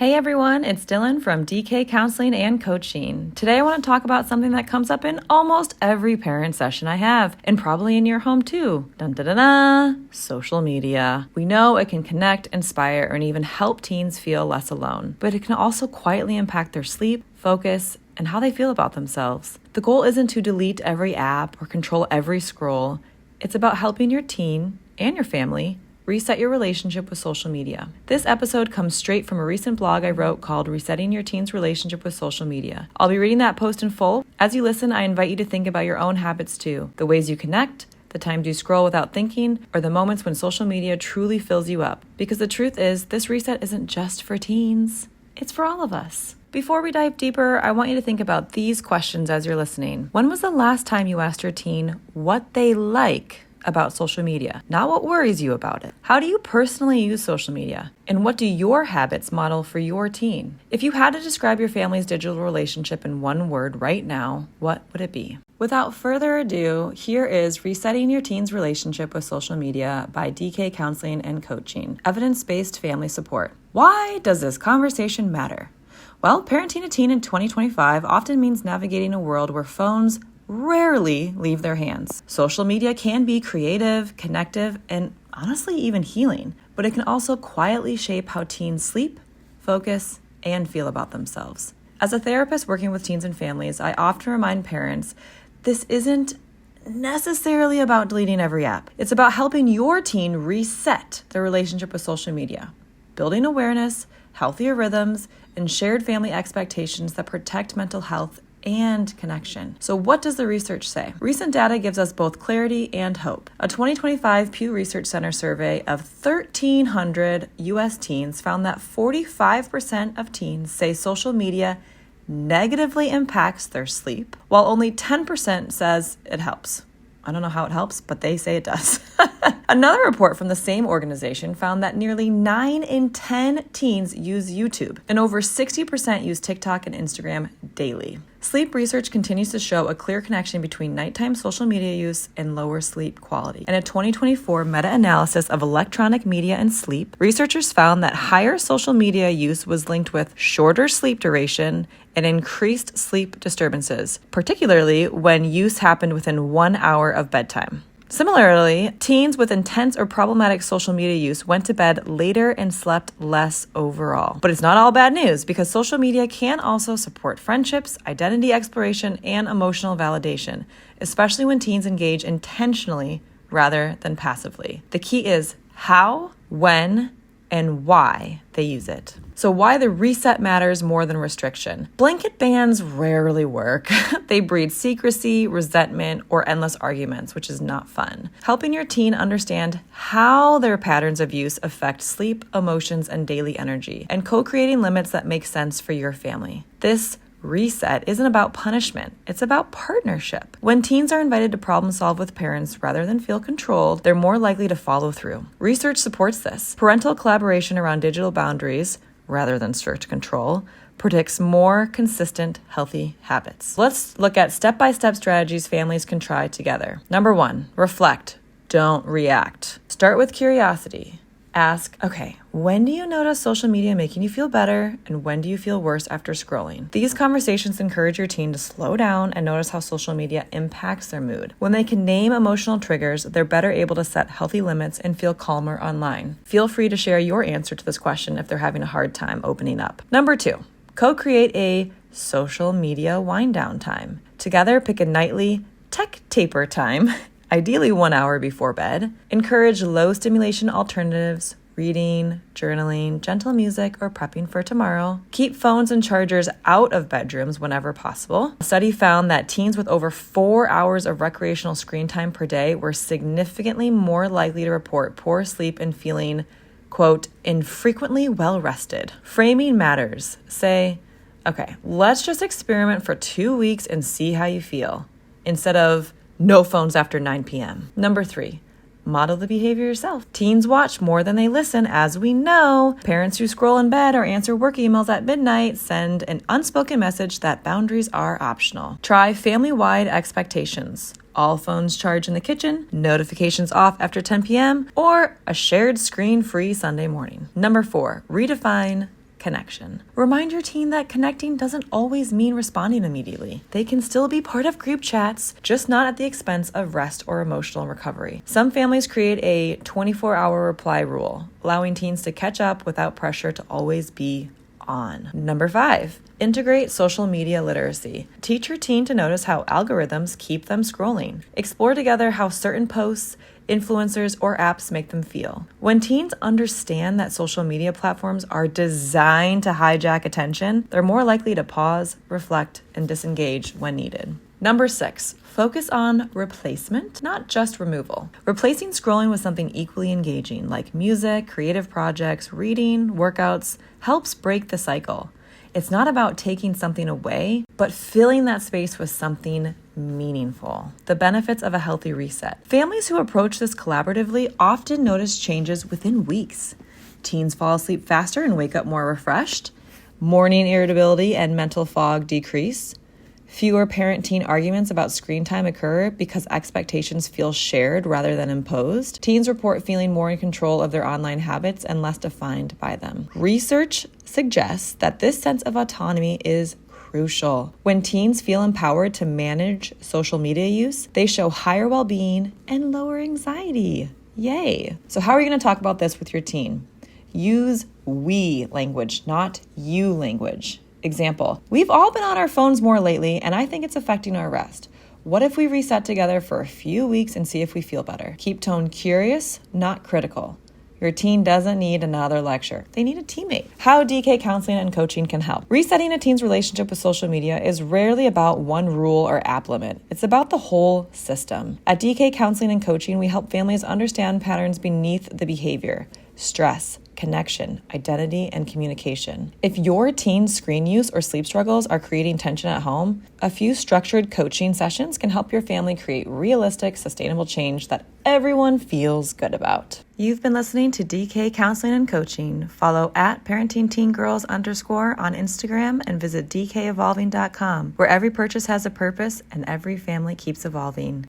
Hey everyone, it's Dylan from DK Counseling and Coaching. Today I want to talk about something that comes up in almost every parent session I have, and probably in your home too. Dun dun dun dun! Social media. We know it can connect, inspire, and even help teens feel less alone, but it can also quietly impact their sleep, focus, and how they feel about themselves. The goal isn't to delete every app or control every scroll. It's about helping your teen and your family reset your relationship with social media. This episode comes straight from a recent blog I wrote called Resetting Your Teen's Relationship with Social Media. I'll be reading that post in full. As you listen, I invite you to think about your own habits too. The ways you connect, the times you scroll without thinking, or the moments when social media truly fills you up. Because the truth is, this reset isn't just for teens. It's for all of us. Before we dive deeper, I want you to think about these questions as you're listening. When was the last time you asked your teen what they like about social media, not what worries you about it? How do you personally use social media? And what do your habits model for your teen? If you had to describe your family's digital relationship in one word right now, what would it be? Without further ado, here is Resetting Your Teen's Relationship with Social Media by DK Counseling and Coaching, Evidence-Based Family Support. Why does this conversation matter? Well, parenting a teen in 2025 often means navigating a world where phones rarely leave their hands. Social media can be creative, connective, and honestly even healing, but it can also quietly shape how teens sleep, focus, and feel about themselves. As a therapist working with teens and families, I often remind parents this isn't necessarily about deleting every app. It's about helping your teen reset their relationship with social media, building awareness, healthier rhythms, and shared family expectations that protect mental health and connection. So what does the research say? Recent data gives us both clarity and hope. A 2025 Pew Research Center survey of 1,300 U.S. teens found that 45% of teens say social media negatively impacts their sleep, while only 10% says it helps. I don't know how it helps, but they say it does. Another report from the same organization found that nearly 9 in 10 teens use YouTube, and over 60% use TikTok and Instagram daily. Sleep research continues to show a clear connection between nighttime social media use and lower sleep quality. In a 2024 meta-analysis of electronic media and sleep, researchers found that higher social media use was linked with shorter sleep duration and increased sleep disturbances, particularly when use happened within 1 hour of bedtime. Similarly, teens with intense or problematic social media use went to bed later and slept less overall. But it's not all bad news, because social media can also support friendships, identity exploration, and emotional validation, especially when teens engage intentionally rather than passively. The key is how, when, and why they use it. So why the reset matters more than restriction. Blanket bans rarely work. They breed secrecy, resentment, or endless arguments, which is not fun. Helping your teen understand how their patterns of use affect sleep, emotions, and daily energy, and co-creating limits that make sense for your family. This reset isn't about punishment, it's about partnership. When teens are invited to problem solve with parents rather than feel controlled, they're more likely to follow through. Research supports this. Parental collaboration around digital boundaries, rather than strict control, predicts more consistent, healthy habits. Let's look at step-by-step strategies families can try together. Number 1, reflect, don't react. Start with curiosity. Ask, okay, when do you notice social media making you feel better, and when do you feel worse after scrolling? These conversations encourage your teen to slow down and notice how social media impacts their mood. When they can name emotional triggers, they're better able to set healthy limits and feel calmer online. Feel free to share your answer to this question if they're having a hard time opening up. Number 2, co-create a social media wind-down time. Together, pick a nightly tech taper time, ideally 1 hour before bed. Encourage low stimulation alternatives, reading, journaling, gentle music, or prepping for tomorrow. Keep phones and chargers out of bedrooms whenever possible. A study found that teens with over 4 hours of recreational screen time per day were significantly more likely to report poor sleep and feeling, quote, infrequently well rested. Framing matters. Say, okay, let's just experiment for 2 weeks and see how you feel, instead of no phones after 9 p.m. Number 3, model the behavior yourself. Teens watch more than they listen, as we know. Parents who scroll in bed or answer work emails at midnight send an unspoken message that boundaries are optional. Try family-wide expectations. All phones charged in the kitchen, notifications off after 10 p.m., or a shared screen-free Sunday morning. Number 4, redefine connection. Remind your teen that connecting doesn't always mean responding immediately. They can still be part of group chats, just not at the expense of rest or emotional recovery. Some families create a 24-hour reply rule, allowing teens to catch up without pressure to always be on. Number 5, integrate social media literacy. Teach your teen to notice how algorithms keep them scrolling. Explore together how certain posts, influencers, or apps make them feel. When teens understand that social media platforms are designed to hijack attention, they're more likely to pause, reflect, and disengage when needed. Number 6, focus on replacement, not just removal. Replacing scrolling with something equally engaging, like music, creative projects, reading, workouts, helps break the cycle. It's not about taking something away, but filling that space with something meaningful. The benefits of a healthy reset. Families who approach this collaboratively often notice changes within weeks. Teens fall asleep faster and wake up more refreshed. Morning irritability and mental fog decrease. Fewer parent-teen arguments about screen time occur because expectations feel shared rather than imposed. Teens report feeling more in control of their online habits and less defined by them. Research suggests that this sense of autonomy is crucial. When teens feel empowered to manage social media use, they show higher well-being and lower anxiety. Yay! So how are you going to talk about this with your teen? Use we language, not you language. Example, we've all been on our phones more lately, and I think it's affecting our rest. What if we reset together for a few weeks and see if we feel better? Keep tone curious, not critical. Your teen doesn't need another lecture. They need a teammate. How DK counseling and coaching can help. Resetting a teen's relationship with social media is rarely about one rule or app limit. It's about the whole system. At DK Counseling and Coaching, we help families understand patterns beneath the behavior: stress, connection, identity, and communication. If your teen's screen use or sleep struggles are creating tension at home, a few structured coaching sessions can help your family create realistic, sustainable change that everyone feels good about. You've been listening to DK Counseling and Coaching. Follow at parentingteengirls_ on Instagram and visit dkevolving.com, where every purchase has a purpose and every family keeps evolving.